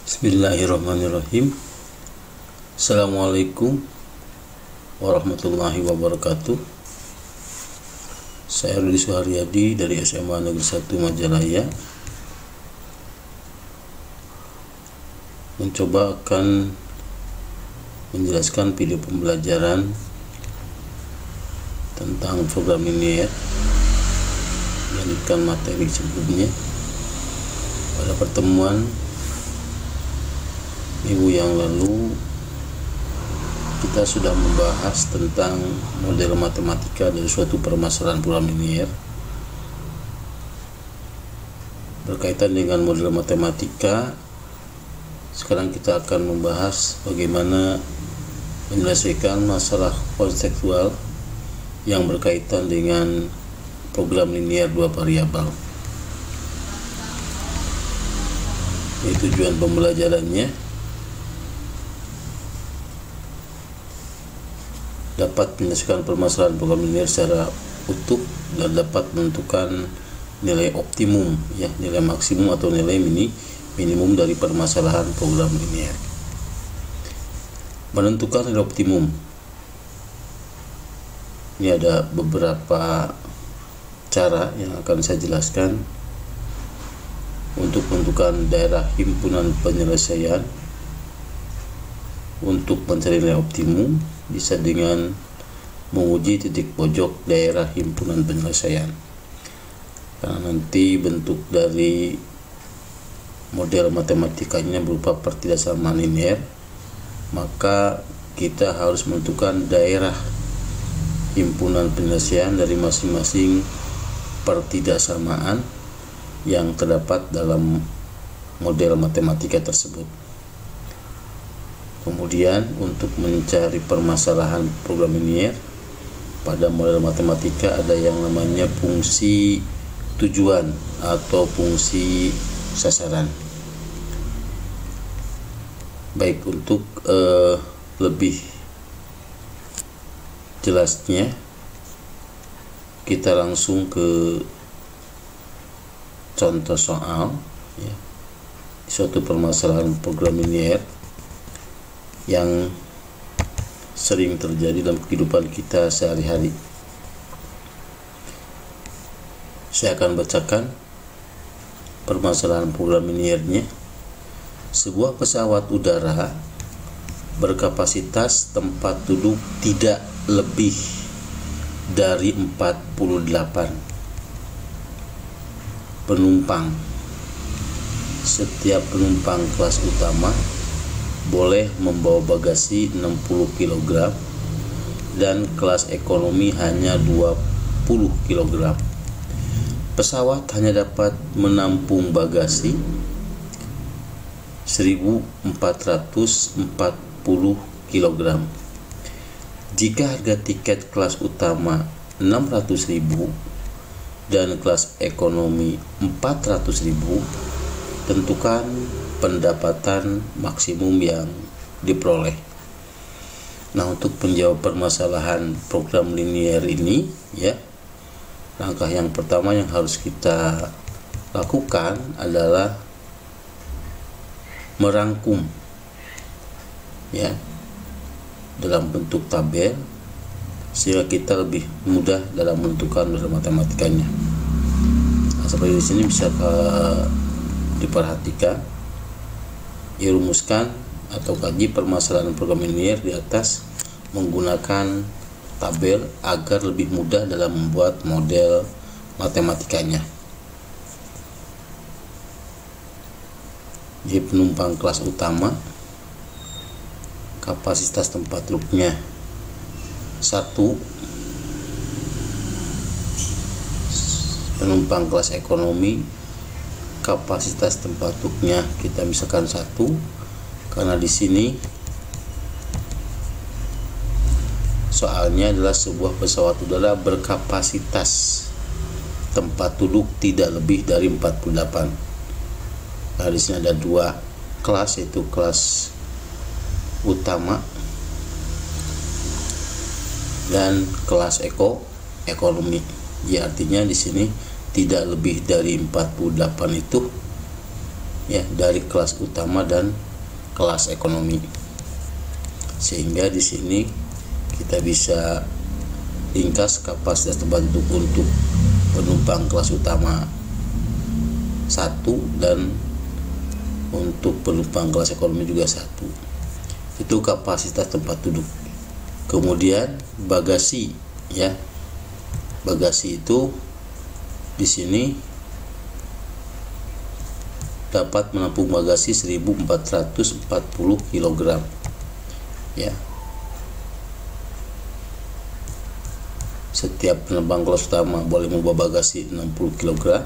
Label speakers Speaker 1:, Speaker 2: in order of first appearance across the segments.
Speaker 1: Bismillahirrahmanirrahim. Assalamualaikum warahmatullahi wabarakatuh. Saya Rudi Suharyadi dari SMA Negeri 1 Majalaya, mencoba akan menjelaskan video pembelajaran tentang program linear, melanjutkan materi sebelumnya. Pada pertemuan minggu yang lalu kita sudah membahas tentang model matematika dari suatu permasalahan program linear. Berkaitan dengan model matematika, sekarang kita akan membahas bagaimana menyelesaikan masalah konseptual yang berkaitan dengan program linear dua variabel. Tujuan pembelajarannya dapat menyelesaikan permasalahan program linear secara utuh dan dapat menentukan nilai optimum, nilai maksimum atau nilai minimum dari permasalahan program linear. Menentukan nilai optimum, ini ada beberapa cara yang akan saya jelaskan untuk menentukan daerah himpunan penyelesaian. Untuk mencari nilai optimum bisa dengan menguji titik pojok daerah himpunan penyelesaian. Karena nanti bentuk dari model matematikanya berupa pertidaksamaan linear, maka kita harus menentukan daerah himpunan penyelesaian dari masing-masing pertidaksamaan yang terdapat dalam model matematika tersebut. Kemudian untuk mencari permasalahan program linear pada model matematika ada yang namanya fungsi tujuan atau fungsi sasaran. Baik, untuk lebih jelasnya kita langsung ke contoh soal suatu permasalahan program linear yang sering terjadi dalam kehidupan kita sehari-hari. Saya akan bacakan permasalahan program linearnya. Sebuah pesawat udara berkapasitas tempat duduk tidak lebih dari 48 penumpang. Setiap penumpang kelas utama boleh membawa bagasi 60 kg dan kelas ekonomi hanya 20 kg. Pesawat hanya dapat menampung bagasi 1440 kg. Jika harga tiket kelas utama 600.000 dan kelas ekonomi 400.000, tentukan pendapatan maksimum yang diperoleh. Nah, untuk menjawab permasalahan program linear ini, langkah yang pertama yang harus kita lakukan adalah merangkum dalam bentuk tabel sehingga kita lebih mudah dalam menentukan model matematikanya. Nah, seperti di sini bisa diperhatikan. Rumuskan atau kaji permasalahan program linear di atas menggunakan tabel agar lebih mudah dalam membuat model matematikanya. Di penumpang kelas utama, kapasitas tempat duduknya 1. Penumpang kelas ekonomi, kapasitas tempat duduknya kita misalkan 1, karena di sini soalnya adalah sebuah pesawat udara berkapasitas tempat duduk tidak lebih dari 48. Nah, di sini ada 2 kelas, yaitu kelas utama dan kelas ekonomi. Artinya di sini tidak lebih dari 48 itu ya dari kelas utama dan kelas ekonomi. Sehingga di sini kita bisa ringkas kapasitas tempat duduk untuk penumpang kelas utama 1 dan untuk penumpang kelas ekonomi juga 1. Itu kapasitas tempat duduk. Kemudian bagasi, ya. Bagasi itu di sini dapat menampung bagasi 1440 kg, ya. Setiap penumpang kelas utama boleh membawa bagasi 60 kg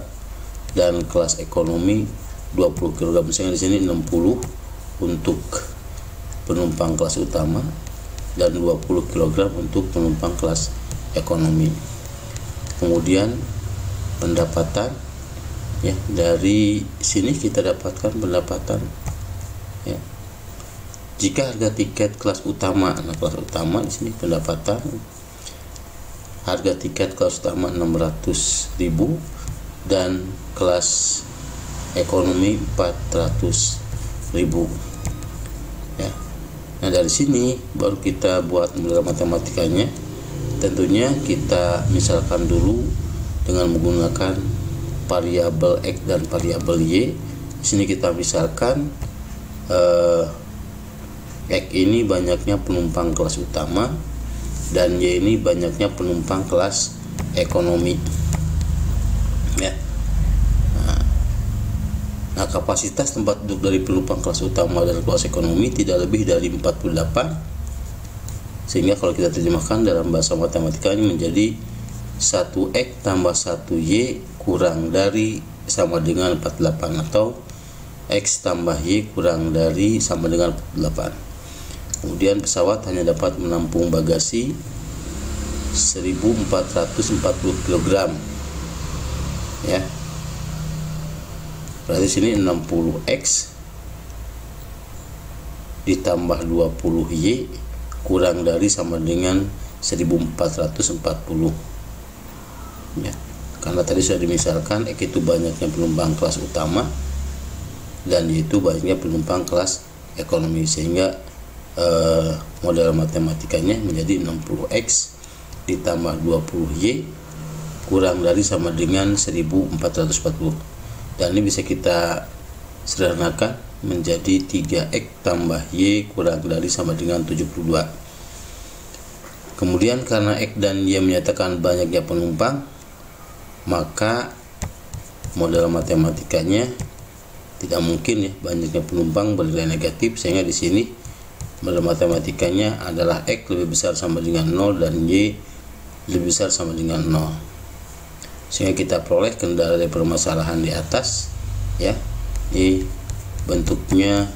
Speaker 1: dan kelas ekonomi 20 kg. Misalnya di sini 60 untuk penumpang kelas utama dan 20 kg untuk penumpang kelas ekonomi. Kemudian pendapatan, ya, dari sini kita dapatkan pendapatan, ya. Jika harga tiket kelas utama, nah kelas utama di sini pendapatan harga tiket kelas utama 600.000 dan kelas ekonomi 400.000, ya. Nah dari sini baru kita buat model matematikanya. Tentunya kita misalkan dulu dengan menggunakan variabel X dan variabel Y. Di sini kita misalkan X ini banyaknya penumpang kelas utama dan Y ini banyaknya penumpang kelas ekonomi, ya. Nah, kapasitas tempat duduk dari penumpang kelas utama dan kelas ekonomi tidak lebih dari 48. Sehingga kalau kita terjemahkan dalam bahasa matematikanya menjadi 1X tambah 1Y kurang dari sama dengan 48, atau X tambah Y kurang dari sama dengan 48. Kemudian pesawat hanya dapat menampung bagasi 1440 kg, ya. Berarti sini 60X ditambah 20Y kurang dari sama dengan 1440, ya. Karena tadi sudah dimisalkan X itu banyaknya penumpang kelas utama dan Y itu banyaknya penumpang kelas ekonomi, sehingga model matematikanya menjadi 60X ditambah 20Y kurang dari sama dengan 1440. Dan ini bisa kita sederhanakan menjadi 3X tambah Y kurang dari sama dengan 72. Kemudian karena X dan Y menyatakan banyaknya penumpang, maka model matematikanya tidak mungkin, ya, banyaknya penumpang bernilai negatif, sehingga di sini model matematikanya adalah X lebih besar sama dengan 0 dan Y lebih besar sama dengan 0. Sehingga kita peroleh kendala dari permasalahan di atas, ya. Ini bentuknya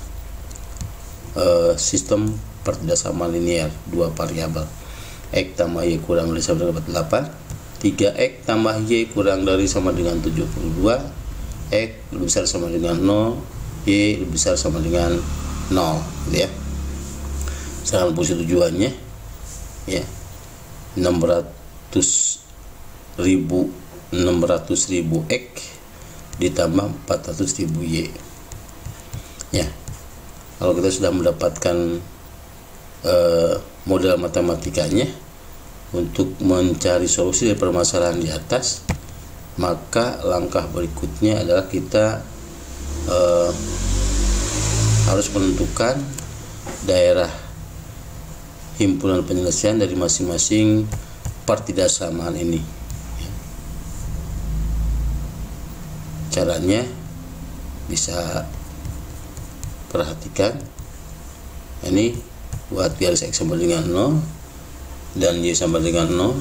Speaker 1: sistem pertidaksama linear dua variabel, X tambah Y kurang dari sama dengan 48, 3X tambah Y kurang dari sama dengan 72, X lebih besar sama dengan 0, Y lebih besar sama dengan 0, gitu, ya. Sekarang fungsi tujuannya, ya, 600.000 X ditambah 400.000 Y, ya. Kalau kita sudah mendapatkan model matematikanya untuk mencari solusi dari permasalahan di atas, maka langkah berikutnya adalah kita harus menentukan daerah himpunan penyelesaian dari masing-masing pertidaksamaan ini. Caranya bisa perhatikan, ini buat garis X sama dengan 0 dan Y sama dengan 0,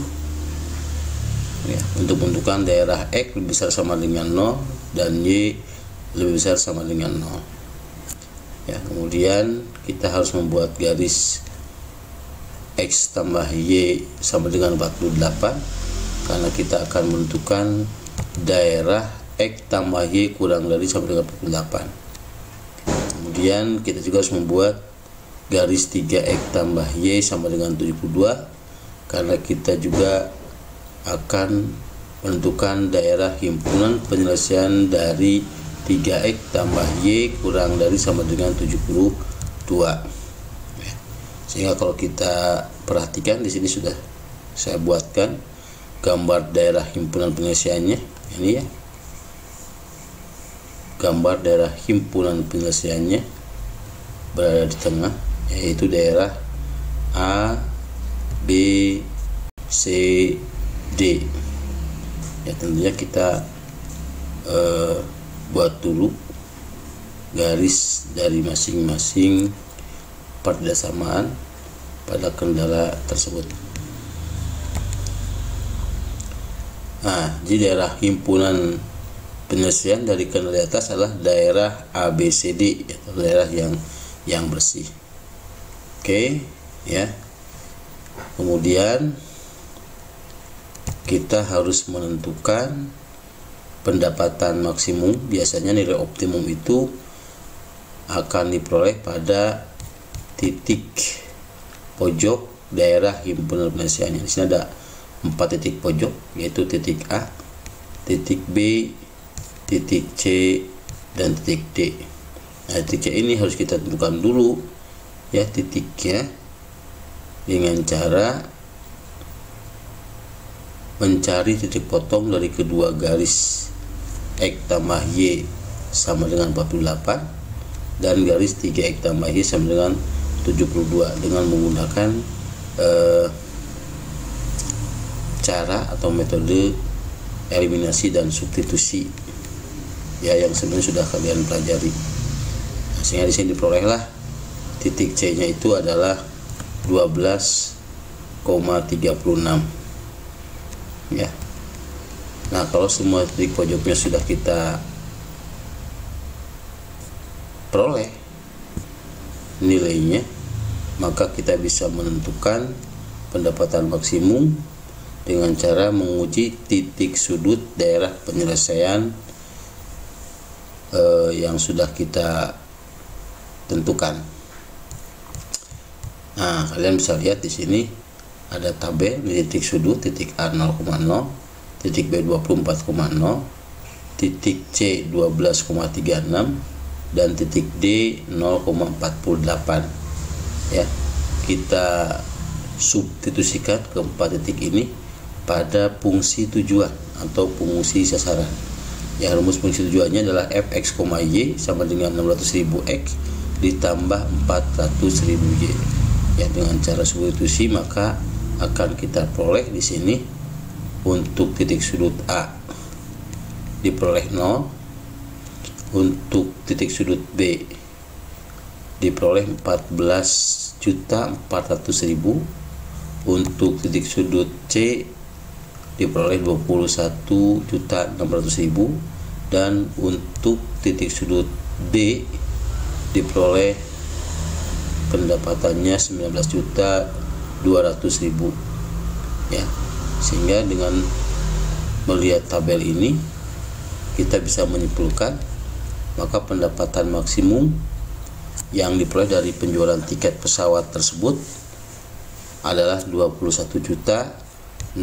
Speaker 1: ya, untuk menentukan daerah X lebih besar sama dengan 0 dan Y lebih besar sama dengan 0, ya. Kemudian kita harus membuat garis X tambah Y sama dengan 48 karena kita akan menentukan daerah X tambah Y kurang dari sama dengan 48. Kemudian kita juga harus membuat garis 3X tambah Y sama dengan 72 karena kita juga akan menentukan daerah himpunan penyelesaian dari 3x tambah y kurang dari sama dengan 72. Sehingga kalau kita perhatikan di sini sudah saya buatkan gambar daerah himpunan penyelesaiannya. Ini ya, gambar daerah himpunan penyelesaiannya berada di tengah, yaitu daerah A, B, C, D. Ya, tentunya kita buat dulu garis dari masing-masing persamaan pada kendala tersebut. Nah, jadi daerah himpunan penyelesaian dari kendala atas adalah daerah ABCD, yaitu daerah yang bersih. Oke, ya. Kemudian kita harus menentukan pendapatan maksimum. Biasanya nilai optimum itu akan diperoleh pada titik pojok daerah himpunan penyelesaian. Di sini ada 4 titik pojok, yaitu titik A, titik B, titik C, dan titik D. Nah, titik C ini harus kita tentukan dulu ya titiknya, dengan cara mencari titik potong dari kedua garis X tambah Y sama dengan 48 dan garis 3X tambah Y sama dengan 72 dengan menggunakan cara atau metode eliminasi dan substitusi ya, yang sebenarnya sudah kalian pelajari. Nah, sehingga di sini diperolehlah titik C nya itu adalah 12,36 ya. Nah, kalau semua titik pojoknya sudah kita peroleh nilainya, maka kita bisa menentukan pendapatan maksimum dengan cara menguji titik sudut daerah penyelesaian yang sudah kita tentukan. Nah, kalian bisa lihat di sini ada tabel di titik sudut, titik A 0,0, titik B 24,0, titik C 12,36 dan titik D 0,48 ya. Kita substitusikan keempat titik ini pada fungsi tujuan atau fungsi sasaran. Ya, rumus fungsi tujuannya adalah fx, y sama dengan 600.000 x ditambah 400.000 y. Ya, dengan cara substitusi maka akan kita peroleh di sini untuk titik sudut A diperoleh 0, untuk titik sudut B diperoleh 14.400.000, untuk titik sudut C diperoleh 21.600.000 dan untuk titik sudut D diperoleh pendapatannya 19.200.000 ya. Sehingga dengan melihat tabel ini kita bisa menyimpulkan maka pendapatan maksimum yang diperoleh dari penjualan tiket pesawat tersebut adalah 21.600.000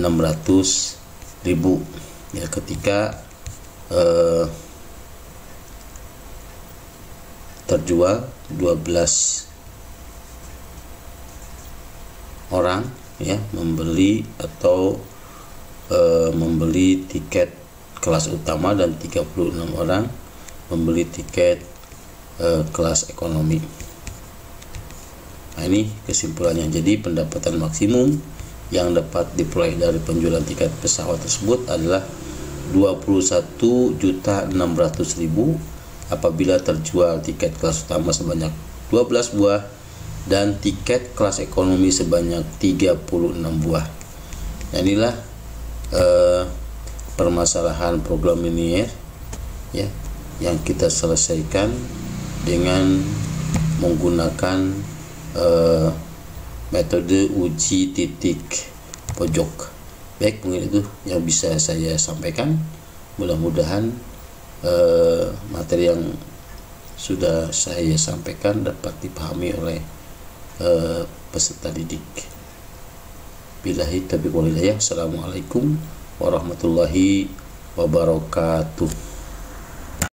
Speaker 1: ya, ketika terjual 12 orang ya membeli atau membeli tiket kelas utama dan 36 orang membeli tiket kelas ekonomi. Nah, ini kesimpulannya. Jadi pendapatan maksimum yang dapat diperoleh dari penjualan tiket pesawat tersebut adalah 21.600.000 apabila terjual tiket kelas utama sebanyak 12 buah dan tiket kelas ekonomi sebanyak 36 buah. Nah, inilah permasalahan program linear ya yang kita selesaikan dengan menggunakan metode uji titik pojok. Baik, mungkin itu yang bisa saya sampaikan. Mudah-mudahan materi yang sudah saya sampaikan dapat dipahami oleh peserta didik. Billahi taufiq wal hidayah. Assalamualaikum warahmatullahi wabarakatuh.